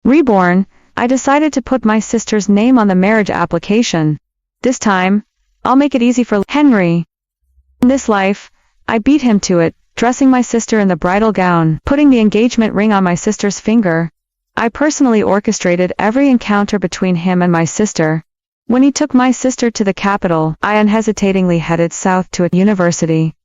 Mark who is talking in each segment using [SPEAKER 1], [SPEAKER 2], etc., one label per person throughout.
[SPEAKER 1] Reborn, I decided to put my sister's name on the marriage application. This time, I'll make it easy for Henry. In this life, I beat him to it, dressing my sister in the bridal gown, putting the engagement ring on my sister's finger. I personally orchestrated every encounter between him and my sister. When he took my sister to the capital, I unhesitatingly headed south to a university.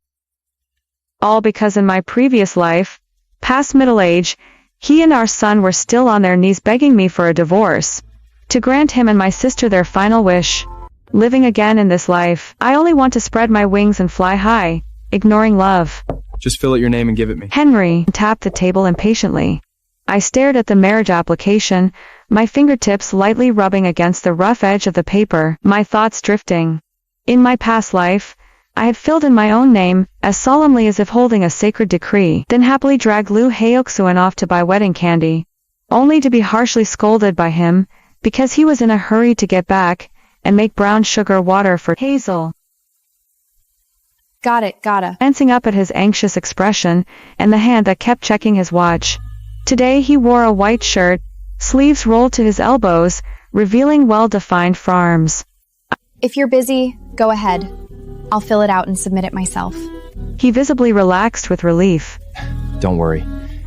[SPEAKER 1] All because in my previous life, past middle age, he and our son were still on their knees begging me for a divorce, to grant him and my sister their final wish. Living again in this life, I only want to spread my wings and fly high, ignoring love.
[SPEAKER 2] Just fill out your name and give it me.
[SPEAKER 1] Henry tapped the table impatiently. I stared at the marriage application, my fingertips lightly rubbing against the rough edge of the paper, my thoughts drifting. In my past life, I had filled in my own name, as solemnly as if holding a sacred decree, then happily dragged Lou Heoksuan off to buy wedding candy, only to be harshly scolded by him, because he was in a hurry to get back, and make brown sugar water for Hazel.
[SPEAKER 3] Gotta.
[SPEAKER 1] Glancing up at his anxious expression, and the hand that kept checking his watch. Today he wore a white shirt, sleeves rolled to his elbows, revealing well-defined forearms.
[SPEAKER 3] If you're busy, go ahead. I'll fill it out and submit it myself.
[SPEAKER 1] He visibly relaxed with relief.
[SPEAKER 2] Don't worry.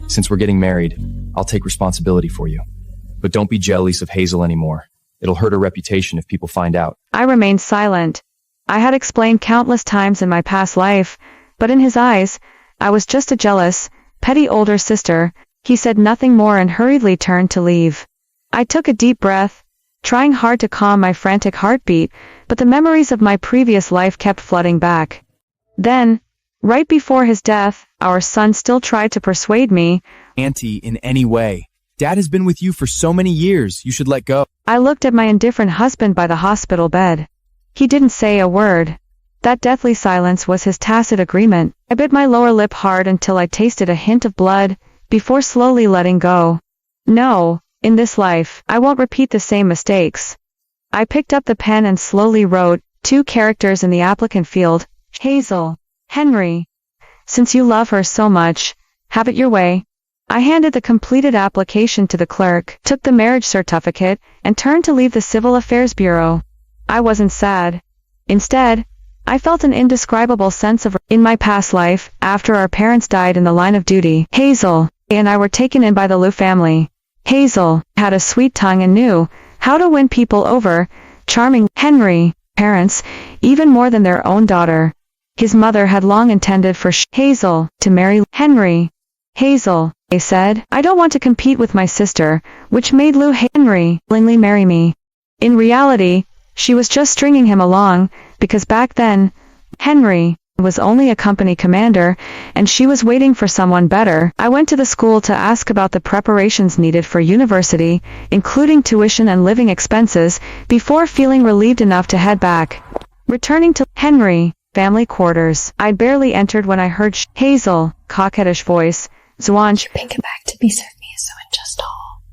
[SPEAKER 2] Since we're getting married, I'll take responsibility for you. But don't be jealous of Hazel anymore. It'll hurt her reputation if people find out.
[SPEAKER 1] I remained silent. I had explained countless times in my past life, but in his eyes, I was just a jealous, petty older sister. He said nothing more and hurriedly turned to leave. I took a deep breath, trying hard to calm my frantic heartbeat, but the memories of my previous life kept flooding back. Then, right before his death, our son still tried to persuade me.
[SPEAKER 4] Auntie, in any way. Dad has been with you for so many years. You should let go.
[SPEAKER 1] I looked at my indifferent husband by the hospital bed. He didn't say a word. That deathly silence was his tacit agreement. I bit my lower lip hard until I tasted a hint of blood, before slowly letting go. No, in this life, I won't repeat the same mistakes. I picked up the pen and slowly wrote 2 characters in the applicant field. Hazel. Henry. Since you love her so much, have it your way. I handed the completed application to the clerk, took the marriage certificate, and turned to leave the Civil Affairs Bureau. I wasn't sad. Instead, I felt an indescribable sense of in my past life, after our parents died in the line of duty. Hazel and I were taken in by the Liu family. Hazel had a sweet tongue and knew how to win people over, charming Henry, parents, even more than their own daughter. His mother had long intended for Hazel to marry Henry. Hazel, they said, I don't want to compete with my sister, which made Lou Henry willingly marry me. In reality, she was just stringing him along, because back then, Henry was only a company commander, and she was waiting for someone better. I went to the school to ask about the preparations needed for university, including tuition and living expenses, before feeling relieved enough to head back. Returning to Henry, family quarters, I'd barely entered when I heard Hazel, coquettish voice, Zwanch,
[SPEAKER 3] Bring it back to be served me so in just all.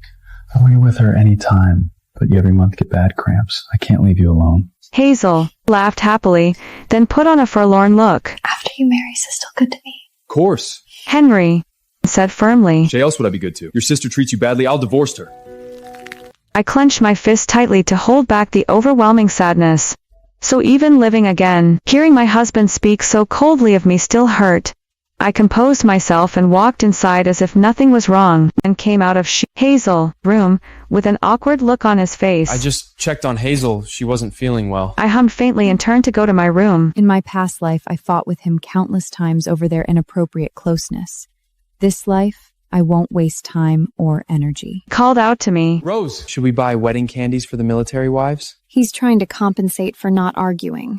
[SPEAKER 5] I'll be with her any time, but you every month get bad cramps. I can't leave you alone.
[SPEAKER 1] Hazel laughed happily, then put on a forlorn look.
[SPEAKER 3] After you marry, is still good to me?
[SPEAKER 2] Of course.
[SPEAKER 1] Henry said firmly.
[SPEAKER 2] Jay else would I be good to? Your sister treats you badly, I'll divorce her.
[SPEAKER 1] I clenched my fist tightly to hold back the overwhelming sadness. So even living again, hearing my husband speak so coldly of me still hurt. I composed myself and walked inside as if nothing was wrong, and came out of Hazel's room, with an awkward look on his face.
[SPEAKER 6] I just checked on Hazel. She wasn't feeling well.
[SPEAKER 1] I hummed faintly and turned to go to my room.
[SPEAKER 7] In my past life, I fought with him countless times over their inappropriate closeness. This life, I won't waste time or energy.
[SPEAKER 1] Called out to me.
[SPEAKER 6] Rose, should we buy wedding candies for the military wives?
[SPEAKER 3] He's trying to compensate for not arguing.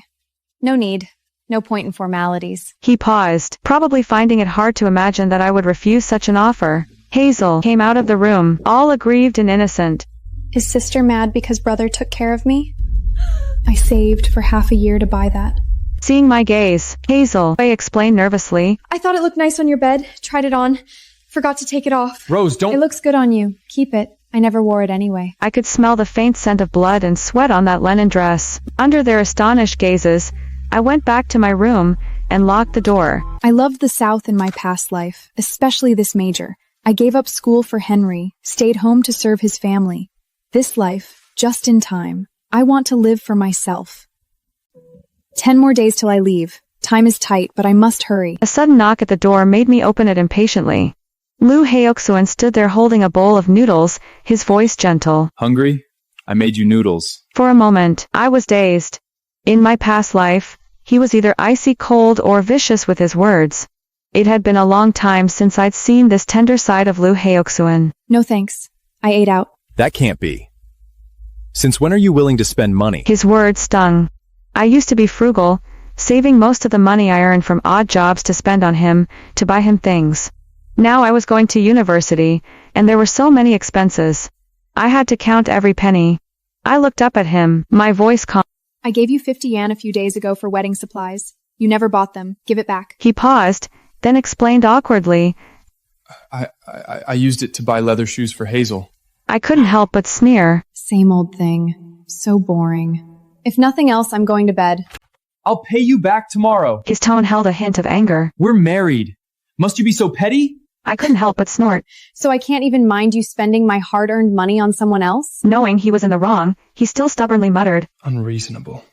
[SPEAKER 3] No need. No point in formalities.
[SPEAKER 1] He paused, probably finding it hard to imagine that I would refuse such an offer. Hazel came out of the room, all aggrieved and innocent.
[SPEAKER 3] Is sister mad because brother took care of me? I saved for half a year to buy that.
[SPEAKER 1] Seeing my gaze, Hazel explained nervously.
[SPEAKER 3] I thought it looked nice on your bed. Tried it on. Forgot to take it off.
[SPEAKER 6] Rose, don't...
[SPEAKER 3] It looks good on you. Keep it. I never wore it anyway.
[SPEAKER 1] I could smell the faint scent of blood and sweat on that linen dress. Under their astonished gazes, I went back to my room and locked the door.
[SPEAKER 3] I loved the South in my past life, especially this major. I gave up school for Henry, stayed home to serve his family. This life, just in time. I want to live for myself. 10 more days till I leave. Time is tight, but I must hurry.
[SPEAKER 1] A sudden knock at the door made me open it impatiently. Lu Heoksuan stood there holding a bowl of noodles, his voice gentle.
[SPEAKER 4] Hungry? I made you noodles.
[SPEAKER 1] For a moment, I was dazed. In my past life, he was either icy cold or vicious with his words. It had been a long time since I'd seen this tender side of Lu Heoksuan.
[SPEAKER 3] No thanks. I ate out.
[SPEAKER 4] That can't be. Since when are you willing to spend money?
[SPEAKER 1] His words stung. I used to be frugal, saving most of the money I earned from odd jobs to spend on him, to buy him things. Now I was going to university, and there were so many expenses. I had to count every penny. I looked up at him, my voice calm.
[SPEAKER 3] I gave you 50 yen a few days ago for wedding supplies. You never bought them. Give it back.
[SPEAKER 1] He paused, then explained awkwardly.
[SPEAKER 6] I used it to buy leather shoes for Hazel.
[SPEAKER 1] I couldn't help but sneer.
[SPEAKER 3] Same old thing. So boring. If nothing else, I'm going to bed.
[SPEAKER 6] I'll pay you back tomorrow.
[SPEAKER 1] His tone held a hint of anger.
[SPEAKER 6] We're married. Must you be so petty?
[SPEAKER 1] I couldn't help but snort.
[SPEAKER 3] So I can't even mind you spending my hard-earned money on someone else?
[SPEAKER 1] Knowing he was in the wrong, he still stubbornly muttered.
[SPEAKER 6] Unreasonable.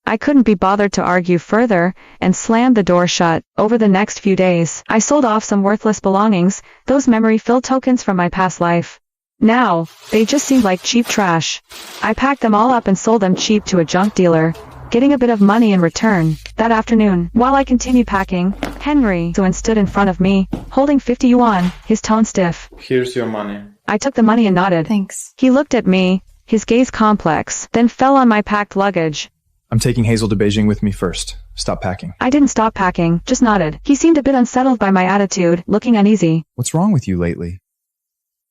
[SPEAKER 1] I couldn't be bothered to argue further, and slammed the door shut. Over the next few days, I sold off some worthless belongings, those memory-filled tokens from my past life. Now, they just seemed like cheap trash. I packed them all up and sold them cheap to a junk dealer, getting a bit of money in return. That afternoon, while I continued packing, Henry stood in front of me, holding 50 yuan, his tone stiff.
[SPEAKER 6] Here's your money.
[SPEAKER 1] I took the money and nodded.
[SPEAKER 3] Thanks.
[SPEAKER 1] He looked at me, his gaze complex, then fell on my packed luggage.
[SPEAKER 2] I'm taking Hazel to Beijing with me first. Stop packing.
[SPEAKER 1] I didn't stop packing, just nodded. He seemed a bit unsettled by my attitude, looking uneasy.
[SPEAKER 2] What's wrong with you lately?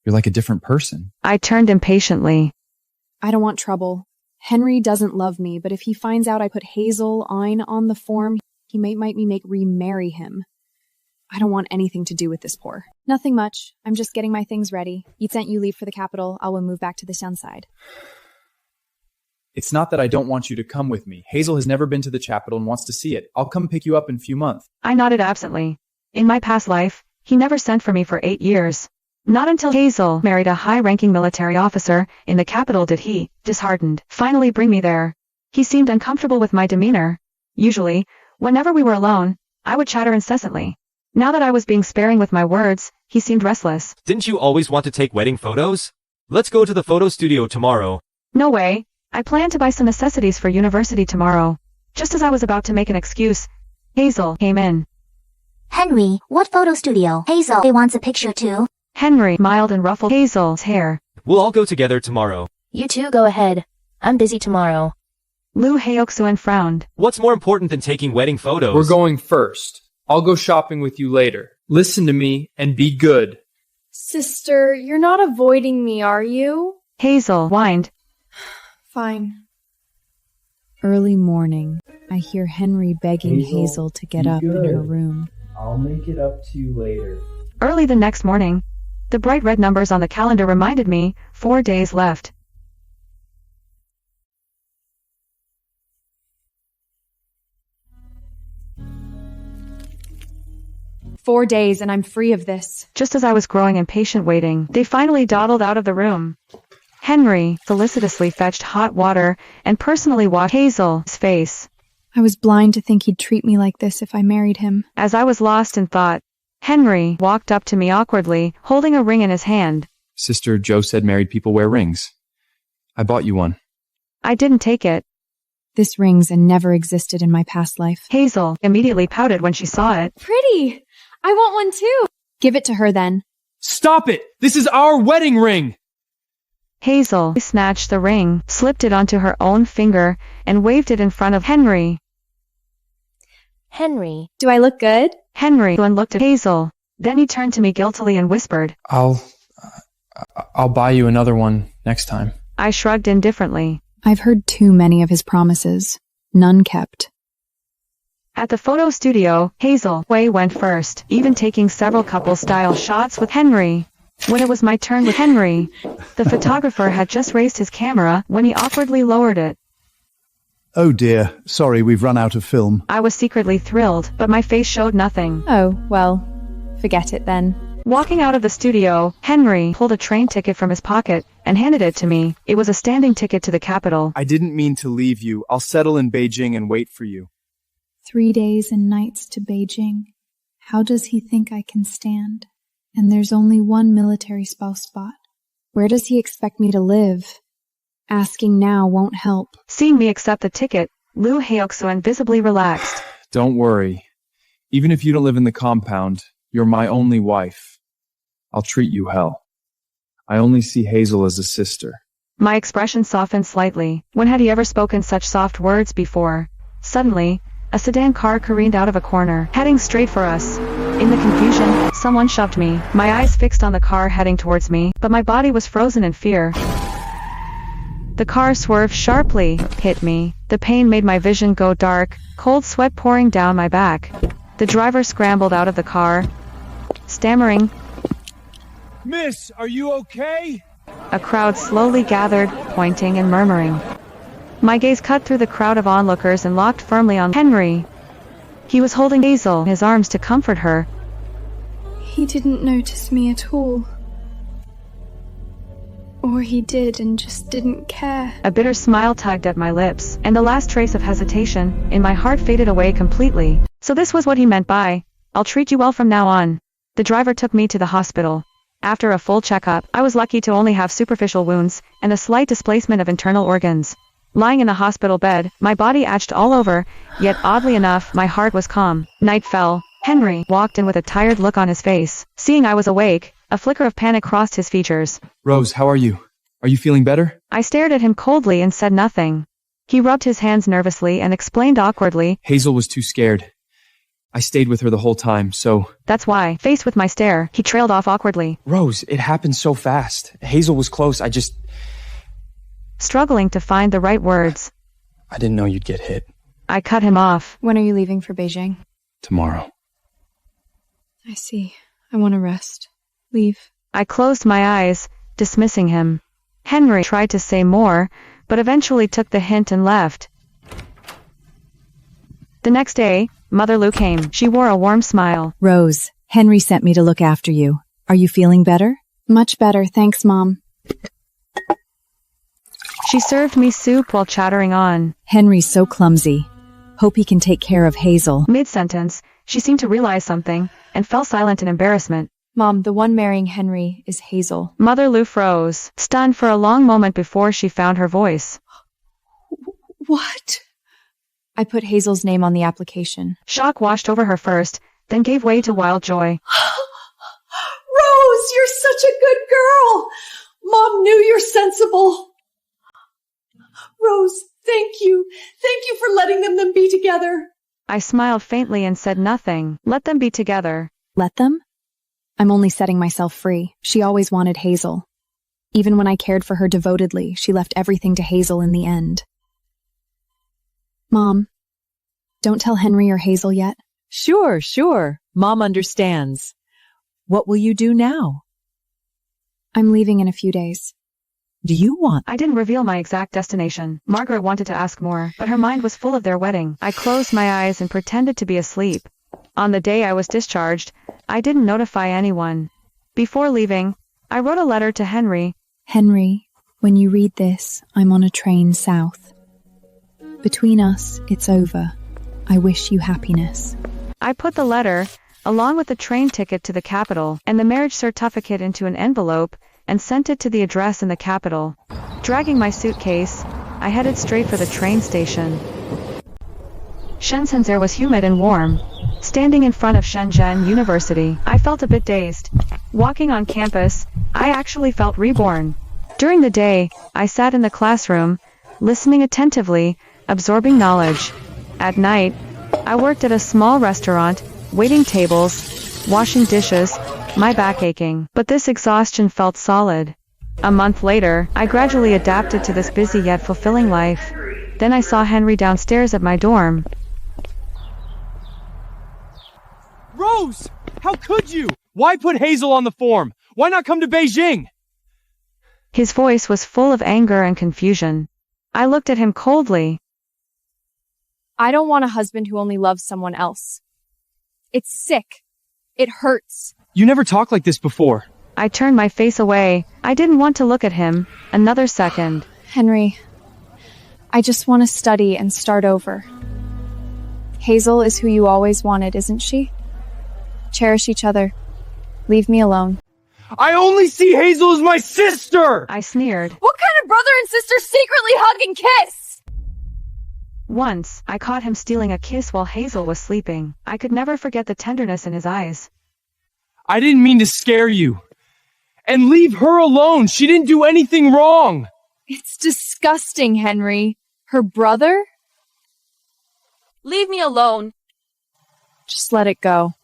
[SPEAKER 2] You're like a different person.
[SPEAKER 1] I turned impatiently.
[SPEAKER 3] I don't want trouble. Henry doesn't love me, but if he finds out I put Hazel on the form, he might make remarry him. I don't want anything to do with this poor. Nothing much. I'm just getting my things ready. You'd sent you leave for the capital. I will move back to the sun side.
[SPEAKER 4] It's not that I don't want you to come with me. Hazel has never been to the capital and wants to see it. I'll come pick you up in a few months.
[SPEAKER 1] I nodded absently. In my past life, he never sent for me for 8 years. Not until Hazel married a high-ranking military officer in the capital did he, disheartened, finally bring me there. He seemed uncomfortable with my demeanor. Usually, whenever we were alone, I would chatter incessantly. Now that I was being sparing with my words, he seemed restless.
[SPEAKER 8] Didn't you always want to take wedding photos? Let's go to the photo studio tomorrow.
[SPEAKER 1] No way. I plan to buy some necessities for university tomorrow. Just as I was about to make an excuse, Hazel came in.
[SPEAKER 9] Henry, what photo studio? Hazel wants a picture too.
[SPEAKER 1] Henry smiled and ruffled Hazel's hair.
[SPEAKER 8] We'll all go together tomorrow.
[SPEAKER 9] You two go ahead. I'm busy tomorrow.
[SPEAKER 1] Lu Heoksuan frowned.
[SPEAKER 8] What's more important than taking wedding photos?
[SPEAKER 6] We're going first. I'll go shopping with you later. Listen to me and be good.
[SPEAKER 3] Sister, you're not avoiding me, are you?
[SPEAKER 1] Hazel whined.
[SPEAKER 3] Fine.
[SPEAKER 7] Early morning, I hear Henry begging Hazel to get up in her room.
[SPEAKER 5] I'll make it up to you later.
[SPEAKER 1] Early the next morning, the bright red numbers on the calendar reminded me, 4 days left.
[SPEAKER 3] "4 days and I'm free of this."
[SPEAKER 1] Just as I was growing impatient waiting, they finally dawdled out of the room. Henry felicitously fetched hot water and personally washed Hazel's face.
[SPEAKER 3] I was blind to think he'd treat me like this if I married him.
[SPEAKER 1] As I was lost in thought, Henry walked up to me awkwardly, holding a ring in his hand.
[SPEAKER 2] Sister Joe said married people wear rings. I bought you one.
[SPEAKER 1] I didn't take it.
[SPEAKER 3] This rings and never existed in my past life.
[SPEAKER 1] Hazel immediately pouted when she saw it.
[SPEAKER 3] Pretty! I want one too! Give it to her then.
[SPEAKER 6] Stop it! This is our wedding ring!
[SPEAKER 1] Hazel snatched the ring, slipped it onto her own finger, and waved it in front of Henry.
[SPEAKER 9] Henry,
[SPEAKER 3] Do I look good?
[SPEAKER 1] Henry looked at Hazel. Then he turned to me guiltily and whispered.
[SPEAKER 6] I'll buy you another one next time.
[SPEAKER 1] I shrugged indifferently.
[SPEAKER 3] I've heard too many of his promises. None kept.
[SPEAKER 1] At the photo studio, Hazel went first, even taking several couple-style shots with Henry. When it was my turn with Henry, the photographer had just raised his camera when he awkwardly lowered it.
[SPEAKER 10] Oh dear, sorry, we've run out of film.
[SPEAKER 1] I was secretly thrilled, but my face showed nothing.
[SPEAKER 3] Oh, well, forget it then.
[SPEAKER 1] Walking out of the studio, Henry pulled a train ticket from his pocket and handed it to me. It was a standing ticket to the capital.
[SPEAKER 2] I didn't mean to leave you. I'll settle in Beijing and wait for you.
[SPEAKER 11] 3 days and nights to Beijing. How does he think I can stand? And there's only one military spouse spot.
[SPEAKER 3] Where does he expect me to live? Asking now won't help.
[SPEAKER 1] Seeing me accept the ticket, Liu Heoxuan visibly relaxed.
[SPEAKER 2] Don't worry. Even if you don't live in the compound, you're my only wife. I'll treat you hell. I only see Hazel as a sister.
[SPEAKER 1] My expression softened slightly. When had he ever spoken such soft words before? Suddenly, a sedan car careened out of a corner, heading straight for us. In the confusion, someone shoved me, my eyes fixed on the car heading towards me, but my body was frozen in fear. The car swerved sharply, hit me. The pain made my vision go dark, cold sweat pouring down my back. The driver scrambled out of the car, stammering,
[SPEAKER 6] Miss, are you okay?
[SPEAKER 1] A crowd slowly gathered, pointing and murmuring. My gaze cut through the crowd of onlookers and locked firmly on Henry. He was holding Hazel in his arms to comfort her.
[SPEAKER 11] He didn't notice me at all. Or he did and just didn't care.
[SPEAKER 1] A bitter smile tugged at my lips, and the last trace of hesitation in my heart faded away completely. So this was what he meant by, I'll treat you well from now on. The driver took me to the hospital. After a full checkup, I was lucky to only have superficial wounds and a slight displacement of internal organs. Lying in the hospital bed, my body ached all over, yet oddly enough, my heart was calm. Night fell. Henry walked in with a tired look on his face. Seeing I was awake, a flicker of panic crossed his features.
[SPEAKER 2] Rose, how are you? Are you feeling better?
[SPEAKER 1] I stared at him coldly and said nothing. He rubbed his hands nervously and explained awkwardly,
[SPEAKER 2] Hazel was too scared. I stayed with her the whole time, so...
[SPEAKER 1] That's why. Faced with my stare, he trailed off awkwardly.
[SPEAKER 2] Rose, it happened so fast. Hazel was close,
[SPEAKER 1] Struggling to find the right words.
[SPEAKER 2] I didn't know you'd get hit.
[SPEAKER 1] I cut him off.
[SPEAKER 3] When are you leaving for Beijing?
[SPEAKER 2] Tomorrow.
[SPEAKER 11] I see. I want to rest. Leave.
[SPEAKER 1] I closed my eyes, dismissing him. Henry tried to say more, but eventually took the hint and left. The next day, Mother Lu came. She wore a warm smile.
[SPEAKER 7] Rose, Henry sent me to look after you. Are you feeling better?
[SPEAKER 3] Much better, thanks, Mom.
[SPEAKER 1] She served me soup while chattering on.
[SPEAKER 7] Henry's so clumsy. Hope he can take care of Hazel.
[SPEAKER 1] Mid-sentence, she seemed to realize something, and fell silent in embarrassment.
[SPEAKER 3] Mom, the one marrying Henry is Hazel.
[SPEAKER 1] Mother Lu froze, stunned for a long moment before she found her voice.
[SPEAKER 11] What?
[SPEAKER 3] I put Hazel's name on the application.
[SPEAKER 1] Shock washed over her first, then gave way to wild joy.
[SPEAKER 12] Rose, you're such a good girl! Mom knew you're sensible. Rose, thank you. Thank you for letting them be together.
[SPEAKER 1] I smiled faintly and said nothing. Let them be together.
[SPEAKER 3] Let them? I'm only setting myself free. She always wanted Hazel. Even when I cared for her devotedly, she left everything to Hazel in the end. Mom, don't tell Henry or Hazel yet.
[SPEAKER 7] Sure. Mom understands. What will you do now?
[SPEAKER 3] I'm leaving in a few days.
[SPEAKER 7] Do you want?
[SPEAKER 1] I didn't reveal my exact destination. Margaret wanted to ask more, but her mind was full of their wedding. I closed my eyes and pretended to be asleep. On the day I was discharged, I didn't notify anyone. Before leaving, I wrote a letter to Henry.
[SPEAKER 11] Henry, when you read this, I'm on a train south. Between us, it's over. I wish you happiness.
[SPEAKER 1] I put the letter, along with the train ticket to the capital, and the marriage certificate into an envelope, and sent it to the address in the capital. Dragging my suitcase, I headed straight for the train station. Shenzhen's air was humid and warm. Standing in front of Shenzhen University, I felt a bit dazed. Walking on campus, I actually felt reborn. During the day, I sat in the classroom, listening attentively, absorbing knowledge. At night, I worked at a small restaurant, waiting tables, washing dishes, my back aching. But this exhaustion felt solid. A month later, I gradually adapted to this busy yet fulfilling life. Then I saw Henry downstairs at my dorm.
[SPEAKER 6] Rose! How could you? Why put Hazel on the form? Why not come to Beijing?
[SPEAKER 1] His voice was full of anger and confusion. I looked at him coldly.
[SPEAKER 3] I don't want a husband who only loves someone else. It's sick. It hurts.
[SPEAKER 6] You never talked like this before.
[SPEAKER 1] I turned my face away. I didn't want to look at him. Another second.
[SPEAKER 3] Henry, I just want to study and start over. Hazel is who you always wanted, isn't she? Cherish each other. Leave me alone.
[SPEAKER 6] I only see Hazel as my sister!
[SPEAKER 1] I sneered.
[SPEAKER 13] What kind of brother and sister secretly hug and kiss?
[SPEAKER 1] Once, I caught him stealing a kiss while Hazel was sleeping. I could never forget the tenderness in his eyes.
[SPEAKER 6] I didn't mean to scare you. And leave her alone. She didn't do anything wrong.
[SPEAKER 3] It's disgusting, Henry. Her brother?
[SPEAKER 13] Leave me alone.
[SPEAKER 3] Just let it go.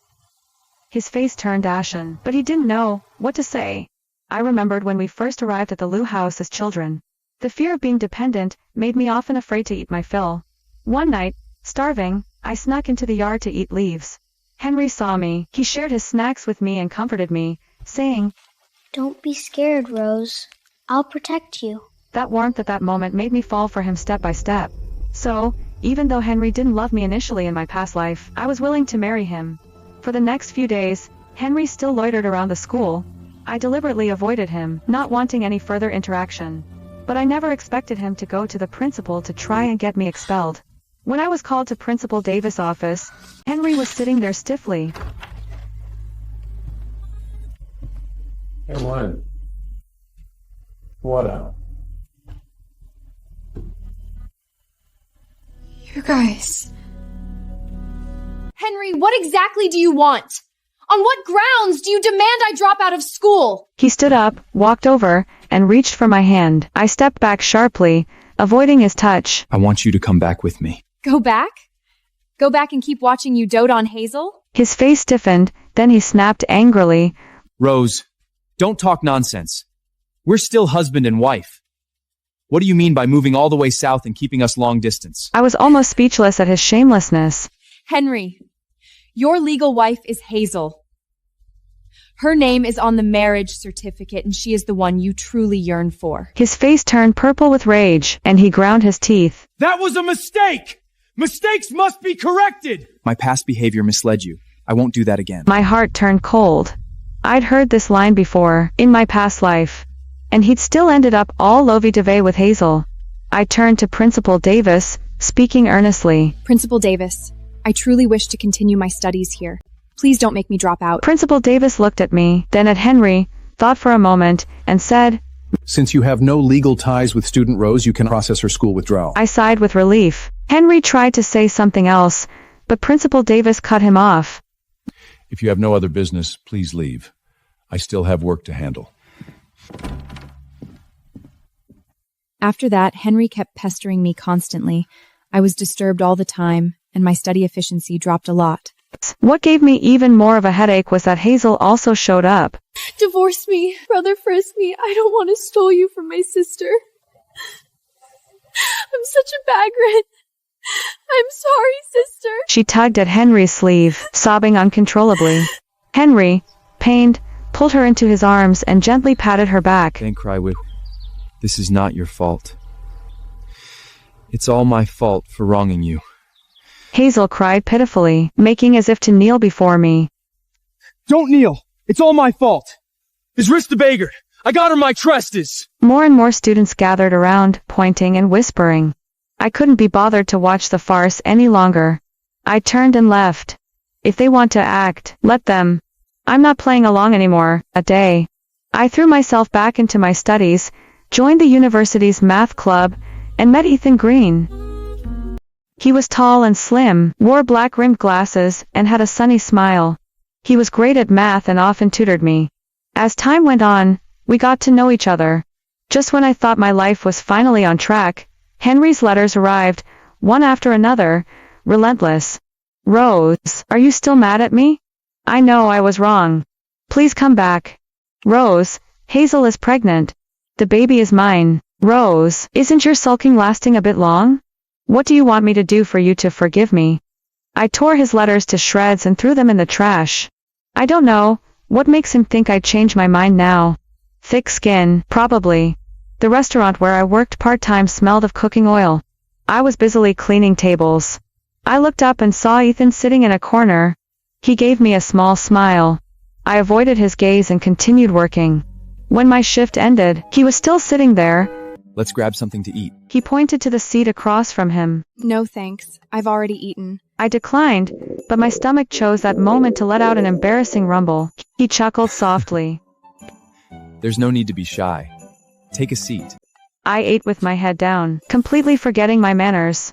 [SPEAKER 1] His face turned ashen, but he didn't know what to say. I remembered when we first arrived at the Liu house as children. The fear of being dependent made me often afraid to eat my fill. One night, starving, I snuck into the yard to eat leaves. Henry saw me. He shared his snacks with me and comforted me, saying,
[SPEAKER 14] "Don't be scared, Rose. I'll protect you."
[SPEAKER 1] That warmth at that moment made me fall for him step by step. So, even though Henry didn't love me initially in my past life, I was willing to marry him. For the next few days, Henry still loitered around the school. I deliberately avoided him, not wanting any further interaction. But I never expected him to go to the principal to try and get me expelled. When I was called to Principal Davis' office, Henry was sitting there stiffly.
[SPEAKER 15] Hey, what up?
[SPEAKER 13] You guys. Henry, what exactly do you want? On what grounds do you demand I drop out of school?
[SPEAKER 1] He stood up, walked over, and reached for my hand. I stepped back sharply, avoiding his touch.
[SPEAKER 2] I want you to come back with me.
[SPEAKER 3] Go back? Go back and keep watching you dote on Hazel?
[SPEAKER 1] His face stiffened, then he snapped angrily.
[SPEAKER 2] Rose, don't talk nonsense. We're still husband and wife. What do you mean by moving all the way south and keeping us long distance?
[SPEAKER 1] I was almost speechless at his shamelessness.
[SPEAKER 3] Henry, your legal wife is Hazel. Her name is on the marriage certificate, and she is the one you truly yearn for.
[SPEAKER 1] His face turned purple with rage, and he ground his teeth.
[SPEAKER 6] That was a mistake! Mistakes must be corrected!
[SPEAKER 2] My past behavior misled you. I won't do that again.
[SPEAKER 1] My heart turned cold. I'd heard this line before, in my past life. And he'd still ended up all lovey-dovey with Hazel. I turned to Principal Davis, speaking earnestly.
[SPEAKER 3] Principal Davis, I truly wish to continue my studies here. Please don't make me drop out.
[SPEAKER 1] Principal Davis looked at me, then at Henry, thought for a moment, and said,
[SPEAKER 10] "Since you have no legal ties with student Rose, you can process her school withdrawal."
[SPEAKER 1] I sighed with relief. Henry tried to say something else, but Principal Davis cut him off.
[SPEAKER 16] "If you have no other business, please leave. I still have work to handle."
[SPEAKER 7] After that, Henry kept pestering me constantly. I was disturbed all the time, and my study efficiency dropped a lot.
[SPEAKER 1] What gave me even more of a headache was that Hazel also showed up.
[SPEAKER 13] Divorce me, Brother Frisbee. I don't want to steal you from my sister. I'm such a vagrant. I'm sorry, sister.
[SPEAKER 1] She tugged at Henry's sleeve, sobbing uncontrollably. Henry, pained, pulled her into his arms and gently patted her back.
[SPEAKER 2] Don't cry, this is not your fault. It's all my fault for wronging you.
[SPEAKER 1] Hazel cried pitifully, making as if to kneel before me.
[SPEAKER 6] Don't kneel. It's all my fault. His wrist beggared. I got her my tresses.
[SPEAKER 1] More and more students gathered around, pointing and whispering. I couldn't be bothered to watch the farce any longer. I turned and left. If they want to act, let them. I'm not playing along anymore. A day. I threw myself back into my studies, joined the university's math club, and met Ethan Green. He was tall and slim, wore black-rimmed glasses, and had a sunny smile. He was great at math and often tutored me. As time went on, we got to know each other. Just when I thought my life was finally on track, Henry's letters arrived, one after another, relentless. "Rose, are you still mad at me? I know I was wrong. Please come back. Rose, Hazel is pregnant. The baby is mine. Rose, isn't your sulking lasting a bit long? What do you want me to do for you to forgive me?" I tore his letters to shreds and threw them in the trash. I don't know, what makes him think I'd change my mind now? Thick skin, probably. The restaurant where I worked part-time smelled of cooking oil. I was busily cleaning tables. I looked up and saw Ethan sitting in a corner. He gave me a small smile. I avoided his gaze and continued working. When my shift ended, he was still sitting there.
[SPEAKER 2] Let's grab something to eat.
[SPEAKER 1] He pointed to the seat across from him.
[SPEAKER 3] No thanks. I've already eaten.
[SPEAKER 1] I declined, but my stomach chose that moment to let out an embarrassing rumble. He chuckled softly.
[SPEAKER 2] There's no need to be shy. Take a seat.
[SPEAKER 1] I ate with my head down, completely forgetting my manners.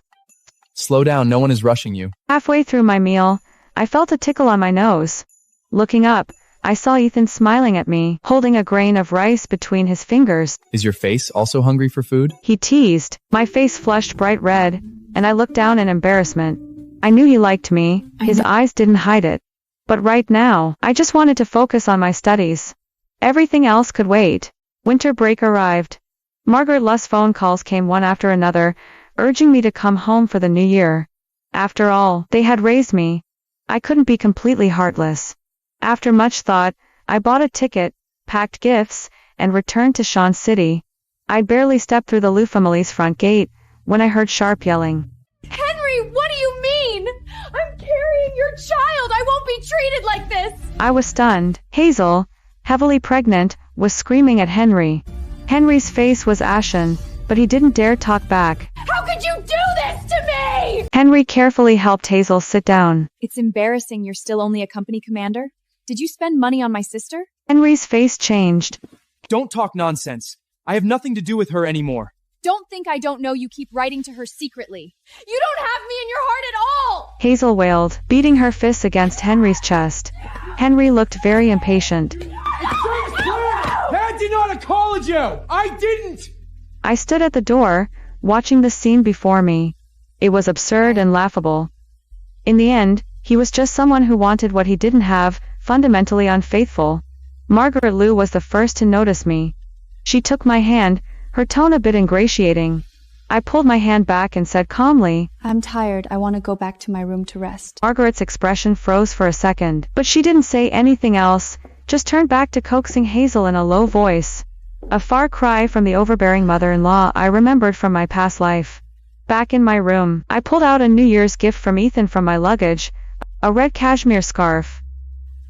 [SPEAKER 2] Slow down, no one is rushing you.
[SPEAKER 1] Halfway through my meal, I felt a tickle on my nose. Looking up, I saw Ethan smiling at me, holding a grain of rice between his fingers.
[SPEAKER 2] Is your face also hungry for food?
[SPEAKER 1] He teased. My face flushed bright red, and I looked down in embarrassment. I knew he liked me. His eyes didn't hide it. But right now, I just wanted to focus on my studies. Everything else could wait. Winter break arrived. Margaret Luss' phone calls came one after another, urging me to come home for the new year. After all, they had raised me. I couldn't be completely heartless. After much thought, I bought a ticket, packed gifts, and returned to Sean City. I'd barely stepped through the Liu family's front gate when I heard sharp yelling.
[SPEAKER 13] Henry, what do you mean? I'm carrying your child. I won't be treated like this.
[SPEAKER 1] I was stunned. Hazel, heavily pregnant, was screaming at Henry. Henry's face was ashen, but he didn't dare talk back.
[SPEAKER 13] How could you do this to me?
[SPEAKER 1] Henry carefully helped Hazel sit down.
[SPEAKER 3] It's embarrassing you're still only a company commander. Did you spend money on my sister?
[SPEAKER 1] Henry's face changed.
[SPEAKER 6] Don't talk nonsense. I have nothing to do with her anymore.
[SPEAKER 3] Don't think I don't know you keep writing to her secretly.
[SPEAKER 13] You don't have me in your heart at all!
[SPEAKER 1] Hazel wailed, beating her fists against Henry's chest. Henry looked very impatient.
[SPEAKER 6] Dad did not call you! I didn't!
[SPEAKER 1] I stood at the door, watching the scene before me. It was absurd and laughable. In the end, he was just someone who wanted what he didn't have, fundamentally unfaithful. Margaret Liu was the first to notice me. She took my hand, her tone a bit ingratiating. I pulled my hand back and said calmly,
[SPEAKER 11] I'm tired. I want to go back to my room to rest.
[SPEAKER 1] Margaret's expression froze for a second, but she didn't say anything else, just turned back to coaxing Hazel in a low voice. A far cry from the overbearing mother-in-law I remembered from my past life. Back in my room, I pulled out a New Year's gift from Ethan from my luggage, a red cashmere scarf.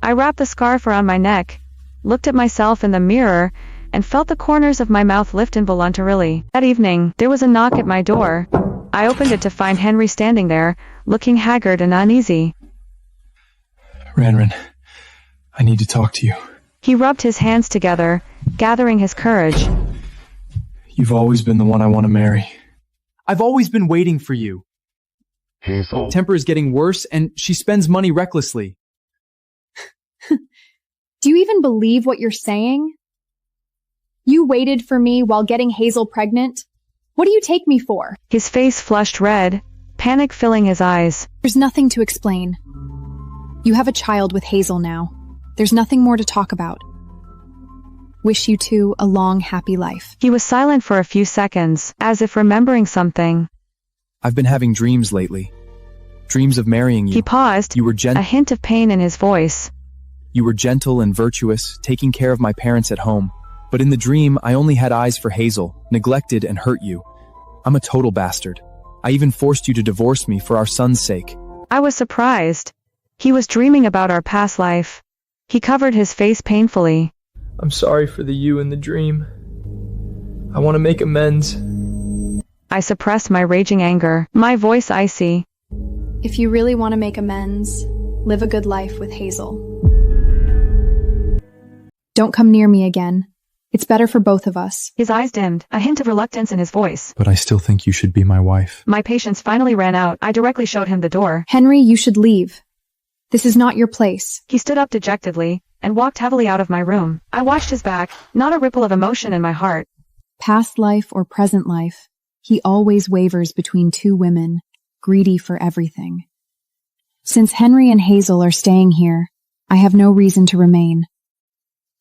[SPEAKER 1] I wrapped the scarf around my neck, looked at myself in the mirror, and felt the corners of my mouth lift involuntarily. That evening, there was a knock at my door. I opened it to find Henry standing there, looking haggard and uneasy.
[SPEAKER 6] Ranran, I need to talk to you.
[SPEAKER 1] He rubbed his hands together, gathering his courage.
[SPEAKER 6] You've always been the one I want to marry. I've always been waiting for you.
[SPEAKER 4] Hazel. Temper is getting worse, and she spends money recklessly.
[SPEAKER 3] Do you even believe what you're saying? You waited for me while getting Hazel pregnant? What do you take me for?
[SPEAKER 1] His face flushed red, panic filling his eyes.
[SPEAKER 3] There's nothing to explain. You have a child with Hazel now. There's nothing more to talk about. Wish you two a long, happy life.
[SPEAKER 1] He was silent for a few seconds, as if remembering something.
[SPEAKER 2] I've been having dreams lately. Dreams of marrying you.
[SPEAKER 1] He paused,
[SPEAKER 2] You were
[SPEAKER 1] a hint of pain in his voice.
[SPEAKER 2] You were gentle and virtuous, taking care of my parents at home. But in the dream, I only had eyes for Hazel, neglected and hurt you. I'm a total bastard. I even forced you to divorce me for our son's sake.
[SPEAKER 1] I was surprised. He was dreaming about our past life. He covered his face painfully.
[SPEAKER 6] I'm sorry for the you in the dream. I want to make amends.
[SPEAKER 1] I suppressed my raging anger, my voice icy.
[SPEAKER 3] If you really want to make amends, live a good life with Hazel. Don't come near me again. It's better for both of us.
[SPEAKER 1] His eyes dimmed, a hint of reluctance in his voice.
[SPEAKER 5] But I still think you should be my wife.
[SPEAKER 1] My patience finally ran out. I directly showed him the door.
[SPEAKER 3] Henry, you should leave. This is not your place.
[SPEAKER 1] He stood up dejectedly and walked heavily out of my room. I watched his back, not a ripple of emotion in my heart.
[SPEAKER 7] Past life or present life, he always wavers between two women, greedy for everything. Since Henry and Hazel are staying here, I have no reason to remain.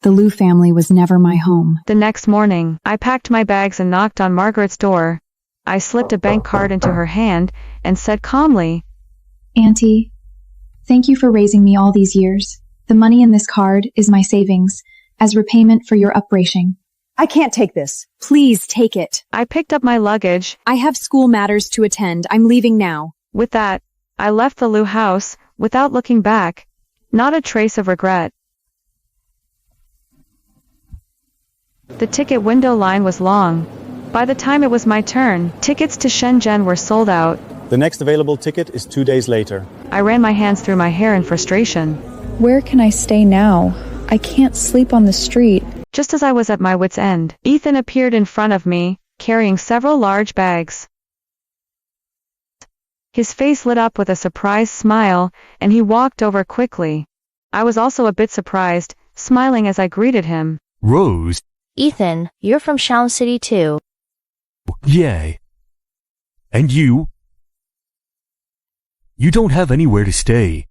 [SPEAKER 7] The Liu family was never my home.
[SPEAKER 1] The next morning, I packed my bags and knocked on Margaret's door. I slipped a bank card into her hand and said calmly,
[SPEAKER 11] Auntie, thank you for raising me all these years. The money in this card is my savings, as repayment for your upbringing.
[SPEAKER 12] I can't take this.
[SPEAKER 3] Please take it.
[SPEAKER 1] I picked up my luggage.
[SPEAKER 3] I have school matters to attend. I'm leaving now.
[SPEAKER 1] With that, I left the Liu house, without looking back. Not a trace of regret. The ticket window line was long. By the time it was my turn, tickets to Shenzhen were sold out.
[SPEAKER 17] The next available ticket is 2 days later.
[SPEAKER 1] I ran my hands through my hair in frustration.
[SPEAKER 11] Where can I stay now? I can't sleep on the street.
[SPEAKER 1] Just as I was at my wit's end, Ethan appeared in front of me, carrying several large bags. His face lit up with a surprised smile, and he walked over quickly. I was also a bit surprised, smiling as I greeted him.
[SPEAKER 18] Rose.
[SPEAKER 19] Ethan, you're from Shawn City too.
[SPEAKER 18] Yeah. And you? You don't have anywhere to stay.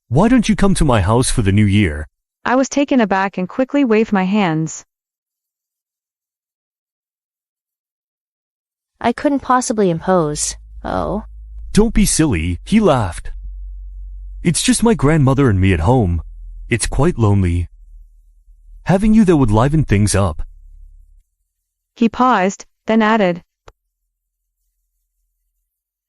[SPEAKER 18] Why don't you come to my house for the new year?
[SPEAKER 1] I was taken aback and quickly waved my hands.
[SPEAKER 19] I couldn't possibly impose. Oh.
[SPEAKER 18] Don't be silly, he laughed. It's just my grandmother and me at home. It's quite lonely. Having you there would liven things up.
[SPEAKER 1] He paused, then added,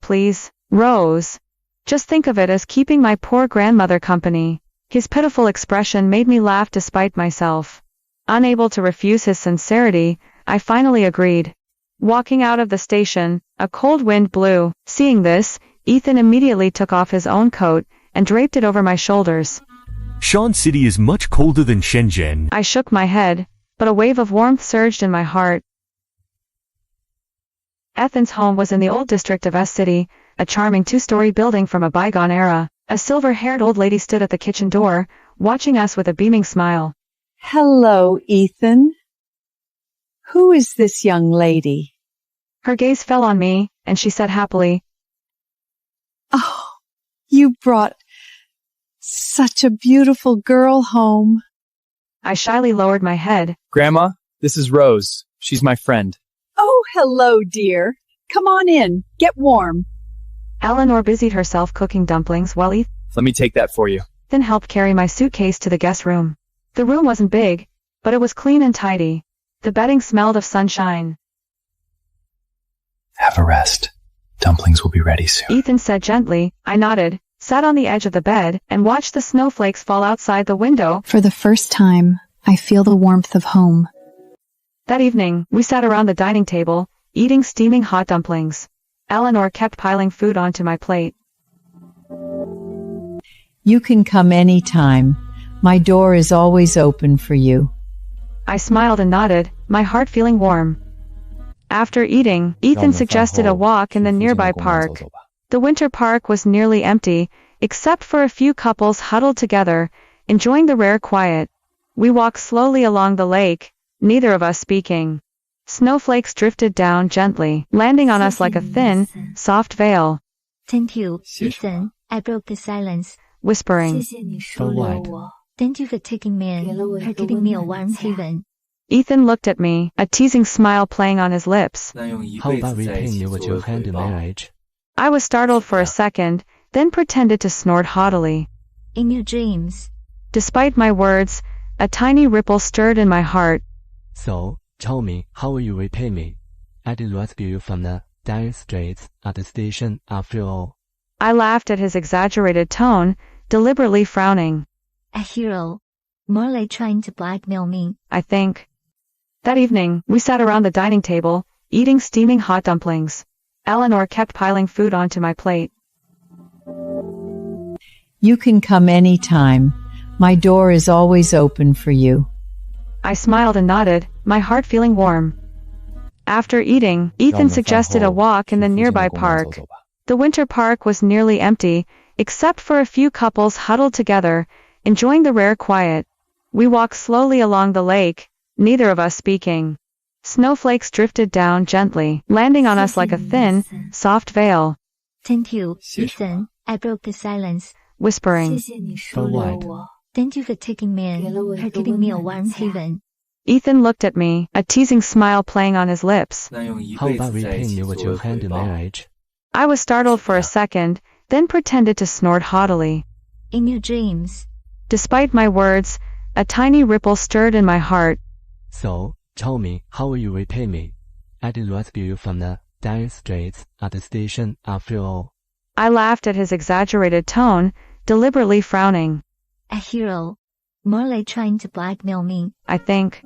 [SPEAKER 1] Please, Rose. Just think of it as keeping my poor grandmother company. His pitiful expression made me laugh despite myself. Unable to refuse his sincerity, I finally agreed. Walking out of the station, a cold wind blew. Seeing this, Ethan immediately took off his own coat and draped it over my shoulders.
[SPEAKER 18] Shawn City is much colder than Shenzhen.
[SPEAKER 1] I shook my head, but a wave of warmth surged in my heart. Ethan's home was in the old district of S City, a charming two-story building from a bygone era. A silver-haired old lady stood at the kitchen door, watching us with a beaming smile.
[SPEAKER 20] Hello, Ethan. Who is this young lady?
[SPEAKER 1] Her gaze fell on me, and she said happily,
[SPEAKER 20] Oh, you brought such a beautiful girl home.
[SPEAKER 1] I shyly lowered my head.
[SPEAKER 4] Grandma, this is Rose. She's my friend.
[SPEAKER 20] Oh, hello, dear. Come on in. Get warm.
[SPEAKER 1] Eleanor busied herself cooking dumplings while Ethan
[SPEAKER 4] Let me take that for you.
[SPEAKER 1] helped carry my suitcase to the guest room. The room wasn't big, but it was clean and tidy. The bedding smelled of sunshine.
[SPEAKER 5] Have a rest. Dumplings will be ready soon.
[SPEAKER 1] Ethan said gently. I nodded, sat on the edge of the bed, and watched the snowflakes fall outside the window.
[SPEAKER 11] For the first time, I feel the warmth of home.
[SPEAKER 1] That evening, we sat around the dining table, eating steaming hot dumplings. Eleanor kept piling food onto my plate.
[SPEAKER 20] You can come any time. My door is always open for you.
[SPEAKER 1] I smiled and nodded, my heart feeling warm. After eating, Ethan suggested a walk in the nearby park. The winter park was nearly empty, except for a few couples huddled together, enjoying the rare quiet. We walked slowly along the lake, neither of us speaking. Snowflakes drifted down gently, landing on us like a thin, soft veil.
[SPEAKER 9] Thank you, Ethan. I broke the silence.
[SPEAKER 1] Whispering.
[SPEAKER 9] For what? Thank you for taking me in, for giving me a warm haven.
[SPEAKER 1] Ethan looked at me, a teasing smile playing on his lips.
[SPEAKER 21] How about repaying you with your hand in marriage?
[SPEAKER 1] I was startled for a second, then pretended to snort haughtily.
[SPEAKER 9] In your dreams.
[SPEAKER 1] Despite my words, a tiny ripple stirred in my heart.
[SPEAKER 21] So, tell me, how will you repay me? I did rescue you from the dire straits at the station after all.
[SPEAKER 1] I laughed at his exaggerated tone, deliberately frowning.
[SPEAKER 9] A hero. More like trying to blackmail me.
[SPEAKER 1] I think. That evening, we sat around the dining table, eating steaming hot dumplings. Eleanor kept piling food onto my plate.
[SPEAKER 20] You can come any time. My door is always open for you.
[SPEAKER 1] I smiled and nodded, my heart feeling warm. After eating, Ethan suggested a walk in the nearby park. The winter park was nearly empty, except for a few couples huddled together, enjoying the rare quiet. We walked slowly along the lake, neither of us speaking. Snowflakes drifted down gently, landing on us like a thin, soft veil.
[SPEAKER 9] Thank you, Ethan. I broke the silence.
[SPEAKER 1] Whispering.
[SPEAKER 21] For what?
[SPEAKER 9] Thank you for taking me in, for giving me a warm haven.
[SPEAKER 1] Ethan looked at me, a teasing smile playing on his lips.
[SPEAKER 21] How about repaying you with your hand in marriage?
[SPEAKER 1] I was startled for a second, then pretended to snort haughtily.
[SPEAKER 9] In your dreams.
[SPEAKER 1] Despite my words, a tiny ripple stirred in my heart.
[SPEAKER 21] So, tell me, how will you repay me? I did rescue you from the dire straits at the station after all.
[SPEAKER 1] I laughed at his exaggerated tone, deliberately frowning.
[SPEAKER 9] A hero. More like trying to blackmail me.
[SPEAKER 1] I think.